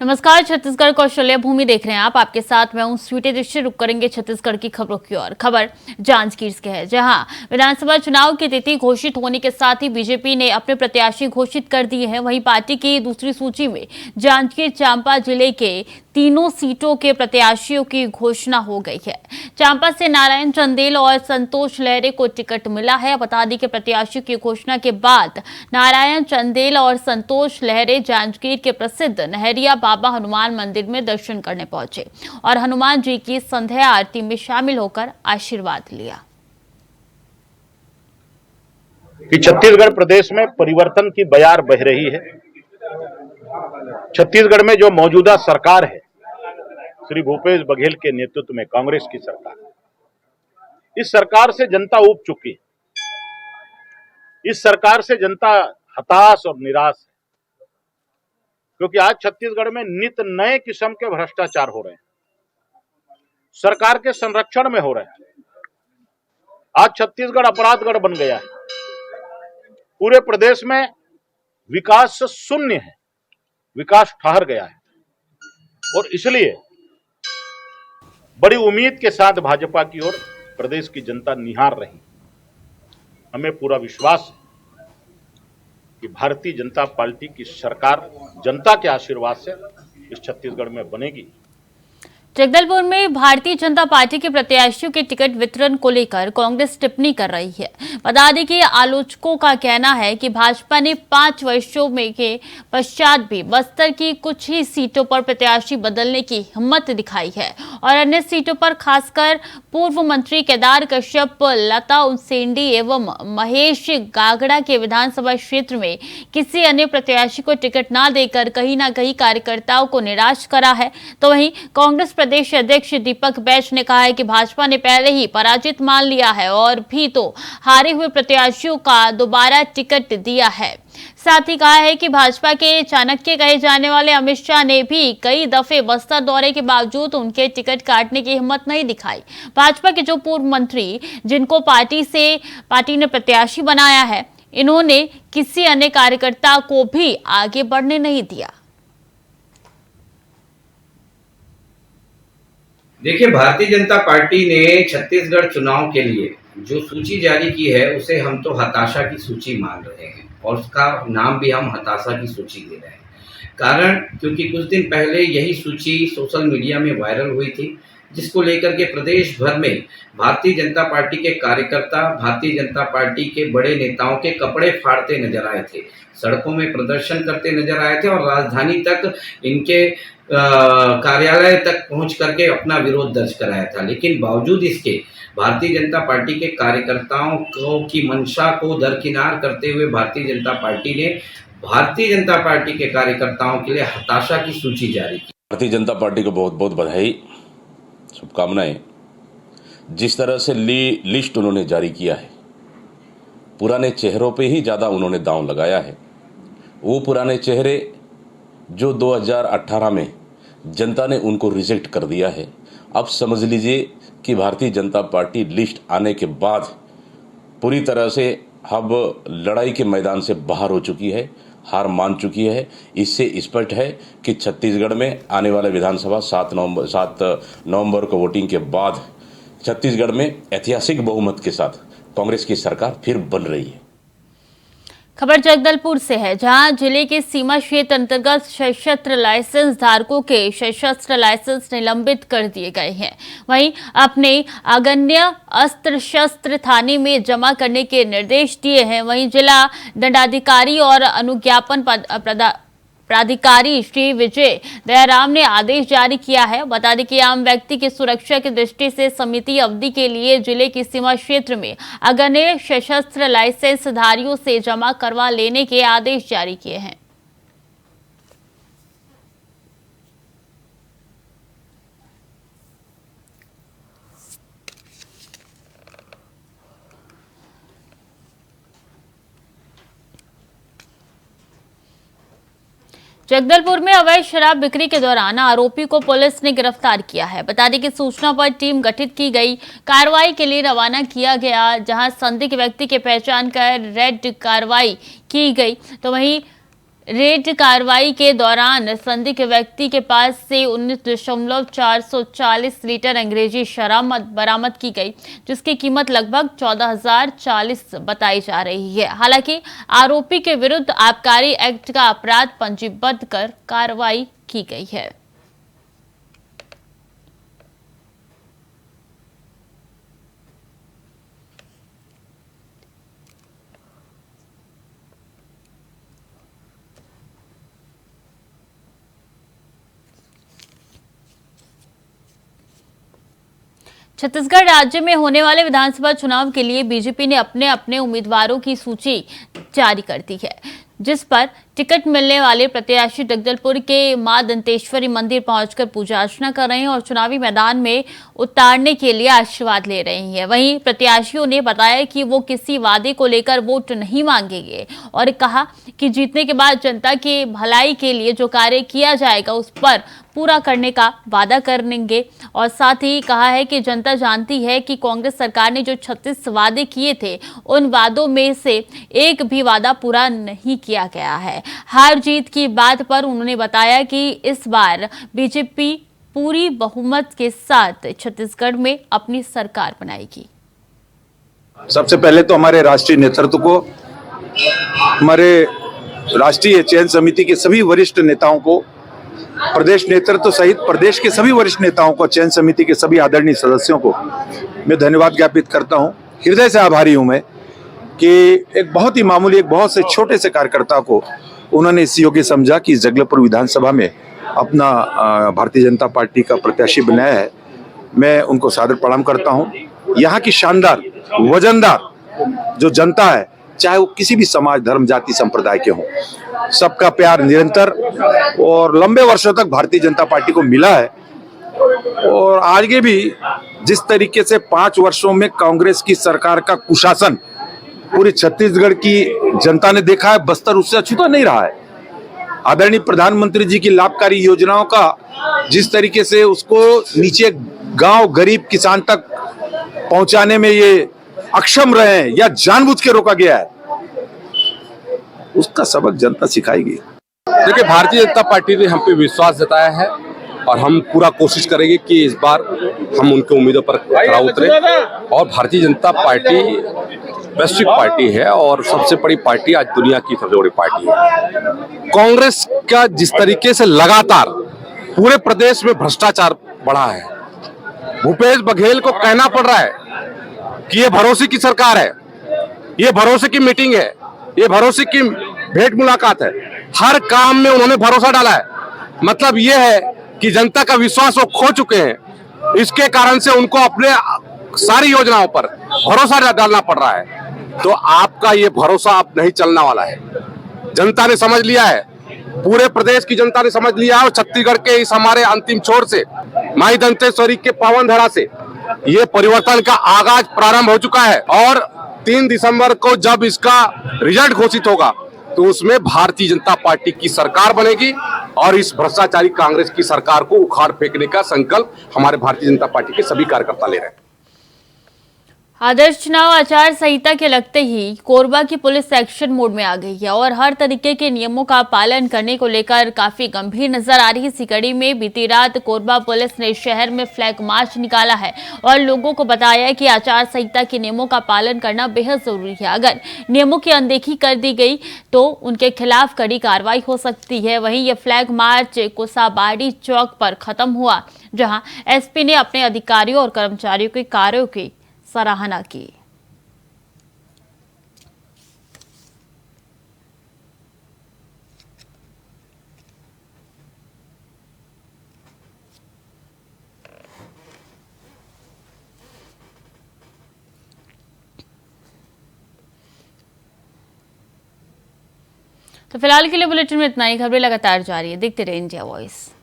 नमस्कार, छत्तीसगढ़ कौशल्य भूमि देख रहे हैं आप। आपके साथ मैं हूं स्वीटी दीक्षित। रुक करेंगे छत्तीसगढ़ की खबरों की ओर। खबर जांजगीर की है, जहां विधानसभा चुनाव की तिथि घोषित होने के साथ ही बीजेपी ने अपने प्रत्याशी घोषित कर दिए हैं। वहीं पार्टी की दूसरी सूची में जांजगीर चांपा जिले के तीनों सीटों के प्रत्याशियों की घोषणा हो गई है। चांपा से नारायण चंदेल और संतोष लहरे को टिकट मिला है। बता दें कि प्रत्याशियों की घोषणा के बाद नारायण चंदेल और संतोष लहरे जांजगीर के प्रसिद्ध नहरिया बाबा हनुमान मंदिर में दर्शन करने पहुंचे और हनुमान जी की संध्या आरती में शामिल होकर आशीर्वाद लिया। कि छत्तीसगढ़ प्रदेश में परिवर्तन की बयार बह रही है। छत्तीसगढ़ में जो मौजूदा सरकार है, श्री भूपेश बघेल के नेतृत्व में कांग्रेस की सरकार, इस सरकार से जनता ऊब चुकी है। इस सरकार से जनता हताश और निराश है, क्योंकि आज छत्तीसगढ़ में नित नए किस्म के भ्रष्टाचार हो रहे हैं, सरकार के संरक्षण में हो रहे हैं। आज छत्तीसगढ़ अपराधगढ़ बन गया है। पूरे प्रदेश में विकास शून्य है, विकास ठहर गया है और इसलिए बड़ी उम्मीद के साथ भाजपा की ओर प्रदेश की जनता निहार रही। हमें पूरा विश्वास है कि भारतीय जनता पार्टी की सरकार जनता के आशीर्वाद से इस छत्तीसगढ़ में बनेगी। जगदलपुर में भारतीय जनता पार्टी के प्रत्याशियों के टिकट वितरण को लेकर कांग्रेस टिप्पणी कर रही है। बता दें कि आलोचकों का कहना है कि भाजपा ने 5 वर्षों में के पश्चात भी बस्तर की कुछ ही सीटों पर प्रत्याशी बदलने की हिम्मत दिखाई है और अन्य सीटों पर खासकर पूर्व मंत्री केदार कश्यप, लता उसेंडी एवं महेश गागड़ा के विधानसभा क्षेत्र में किसी अन्य प्रत्याशी को टिकट न देकर कहीं न कहीं कार्यकर्ताओं को निराश करा है। तो वहीं कांग्रेस प्रदेश अध्यक्ष दीपक बैज ने कहा है कि भाजपा ने पहले ही पराजित मान लिया है और भी तो हारे हुए प्रत्याशियों का दोबारा टिकट दिया है। साथ ही कहा है कि भाजपा के चाणक्य कहे जाने वाले अमित शाह ने भी कई दफे बस्तर दौरे के बावजूद उनके टिकट काटने की हिम्मत नहीं दिखाई। भाजपा के जो पूर्व मंत्री जिनको पार्टी ने प्रत्याशी बनाया है, इन्होंने किसी अन्य कार्यकर्ता को भी आगे बढ़ने नहीं दिया। देखिए, भारतीय जनता पार्टी ने छत्तीसगढ़ चुनाव के लिए जो सूची जारी की है उसे हम तो हताशा की सूची मान रहे हैं और उसका नाम भी हम हताशा की सूची दे रहे हैं। कारण क्योंकि कुछ दिन पहले यही सूची सोशल मीडिया में वायरल हुई थी, जिसको लेकर के प्रदेश भर में भारतीय जनता पार्टी के कार्यकर्ता भारतीय जनता पार्टी के बड़े नेताओं के कपड़े फाड़ते नजर आए थे, सड़कों में प्रदर्शन करते नजर आए थे और राजधानी तक इनके कार्यालय तक पहुंच करके अपना विरोध दर्ज कराया था। लेकिन बावजूद इसके भारतीय जनता पार्टी के कार्यकर्ताओं की मंशा को दरकिनार करते हुए भारतीय जनता पार्टी ने भारतीय जनता पार्टी के कार्यकर्ताओं के लिए हताशा की सूची जारी की। भारतीय जनता पार्टी को बहुत बहुत बधाई, शुभकामनाएं। जिस तरह से लिस्ट उन्होंने जारी किया है, पुराने चेहरों पे ही ज़्यादा उन्होंने दांव लगाया है। वो पुराने चेहरे जो 2018 में जनता ने उनको रिजेक्ट कर दिया है, अब समझ लीजिए कि भारतीय जनता पार्टी लिस्ट आने के बाद पूरी तरह से अब लड़ाई के मैदान से बाहर हो चुकी है, हार मान चुकी है। इससे स्पष्ट है कि छत्तीसगढ़ में आने वाले विधानसभा 7 नवंबर को वोटिंग के बाद छत्तीसगढ़ में ऐतिहासिक बहुमत के साथ कांग्रेस की सरकार फिर बन रही है। खबर जगदलपुर से है, जहां जिले के सीमा क्षेत्र अंतर्गत सशस्त्र लाइसेंस धारकों के सशस्त्र लाइसेंस निलंबित कर दिए गए हैं। वहीं अपने अगन्य अस्त्र शस्त्र थाने में जमा करने के निर्देश दिए हैं। वहीं जिला दंडाधिकारी और अनुज्ञापन प्राधिकारी श्री विजय दयाराम ने आदेश जारी किया है। बता दें कि आम व्यक्ति की सुरक्षा की दृष्टि से समिति अवधि के लिए जिले की सीमा क्षेत्र में अगन्य सशस्त्र लाइसेंस धारियों से जमा करवा लेने के आदेश जारी किए हैं। जगदलपुर में अवैध शराब बिक्री के दौरान आरोपी को पुलिस ने गिरफ्तार किया है। बता दें कि सूचना पर टीम गठित की गई, कार्रवाई के लिए रवाना किया गया, जहां संदिग्ध व्यक्ति की पहचान कर रेड कार्रवाई की गई। तो वहीं रेड कार्रवाई के दौरान संदिग्ध व्यक्ति के पास से 19.440 लीटर अंग्रेजी शराब बरामद की गई, जिसकी कीमत लगभग 14,040 बताई जा रही है। हालांकि आरोपी के विरुद्ध आबकारी एक्ट का अपराध पंजीबद्ध कर कार्रवाई की गई है। छत्तीसगढ़ राज्य में होने वाले विधानसभा चुनाव के लिए बीजेपी ने अपने अपने उम्मीदवारों की सूची जारी कर दी है, जिस पर टिकट मिलने वाले प्रत्याशी जगदलपुर के मां दंतेश्वरी मंदिर पहुंचकर पूजा अर्चना कर रहे हैं और चुनावी मैदान में उतारने के लिए आशीर्वाद ले रहे हैं। वहीं प्रत्याशियों ने बताया कि वो किसी वादे को लेकर वोट नहीं मांगेंगे और कहा कि जीतने के बाद जनता की भलाई के लिए जो कार्य किया जाएगा उस पर पूरा करने का वादा करेंगे। और साथ ही कहा है कि जनता जानती है कि कांग्रेस सरकार ने जो 36 वादे किए थे उन वादों में से एक भी वादा पूरा नहीं किया गया है। हार जीत की बात पर उन्होंने बताया कि इस बार बीजेपी पूरी बहुमत के साथ छत्तीसगढ़ में अपनी सरकार बनाएगी। सबसे पहले तो हमारे राष्ट्रीय नेतृत्व को, हमारे राष्ट्रीय चयन समिति के सभी वरिष्ठ नेताओं को, प्रदेश नेतृत्व सहित प्रदेश के सभी वरिष्ठ नेताओं को, चयन समिति के सभी आदरणीय सदस्यों को मैं धन्यवाद ज्ञापित करता हूं। हृदय से आभारी हूं मैं कि एक बहुत ही मामूली, एक बहुत से छोटे से कार्यकर्ता को उन्होंने इस योग्य समझा कि जगदलपुर विधानसभा में अपना भारतीय जनता पार्टी का प्रत्याशी बनाया है। मैं उनको सादर प्रणाम करता हूं। यहाँ की शानदार, वजनदार जो जनता है, चाहे वो किसी भी समाज, धर्म, जाति, संप्रदाय के हों, सबका प्यार निरंतर और लंबे वर्षों तक भारतीय जनता पार्टी को मिला है। और आगे भी जिस तरीके से 5 वर्षों में कांग्रेस की सरकार का कुशासन पूरी छत्तीसगढ़ की जनता ने देखा है, बस्तर उससे अछूता नहीं रहा है। आदरणीय प्रधानमंत्री जी की लाभकारी योजनाओं का जिस तरीके से उसको नीचे गांव, गरीब किसान तक पहुंचाने में ये अक्षम रहे हैं या जानबूझ के रोका गया है, उसका सबक जनता सिखाएगी। देखिए, भारतीय जनता पार्टी ने हम पे विश्वास जताया है और हम पूरा कोशिश करेंगे कि इस बार हम उनके उम्मीदों पर खरा उतरे। और भारतीय जनता पार्टी वैश्विक पार्टी है और सबसे बड़ी पार्टी, आज दुनिया की सबसे बड़ी पार्टी है। कांग्रेस का जिस तरीके से लगातार पूरे प्रदेश में भ्रष्टाचार बढ़ा है, भूपेश बघेल को कहना पड़ रहा है कि ये भरोसे की सरकार है, ये भरोसे की मीटिंग है, ये भरोसे की भेंट मुलाकात है। हर काम में उन्होंने भरोसा डाला है। मतलब ये है कि जनता का विश्वास वो खो चुके हैं। इसके कारण से उनको अपने सारी योजनाओं पर भरोसा डालना पड़ रहा है। तो आपका ये भरोसा अब नहीं चलने वाला है। जनता ने समझ लिया है, पूरे प्रदेश की जनता ने समझ लिया है। और छत्तीसगढ़ के इस हमारे अंतिम छोर से, माई दंतेश्वरी के पावन धरा से ये परिवर्तन का आगाज प्रारंभ हो चुका है। और 3 दिसंबर को जब इसका रिजल्ट घोषित होगा तो उसमें भारतीय जनता पार्टी की सरकार बनेगी और इस भ्रष्टाचारी कांग्रेस की सरकार को उखाड़ फेंकने का संकल्प हमारे भारतीय जनता पार्टी के सभी कार्यकर्ता ले रहे हैं। आदर्श चुनाव आचार संहिता के लगते ही कोरबा की पुलिस एक्शन मोड में आ गई है और हर तरीके के नियमों का पालन करने को लेकर काफी गंभीर नजर आ रही है। इसी कड़ी में बीती रात कोरबा पुलिस ने शहर में फ्लैग मार्च निकाला है और लोगों को बताया कि आचार संहिता के नियमों का पालन करना बेहद जरूरी है। अगर नियमों की अनदेखी कर दी गई तो उनके खिलाफ कड़ी कार्रवाई हो सकती है। वहीं यह फ्लैग मार्च कोसाबाड़ी चौक पर खत्म हुआ, जहां एसपी ने अपने अधिकारियों और कर्मचारियों के कार्यों की सराहना की। तो फिलहाल के लिए बुलेटिन में इतना ही। खबरें लगातार जारी है, देखते रहिए इंडिया वॉइस।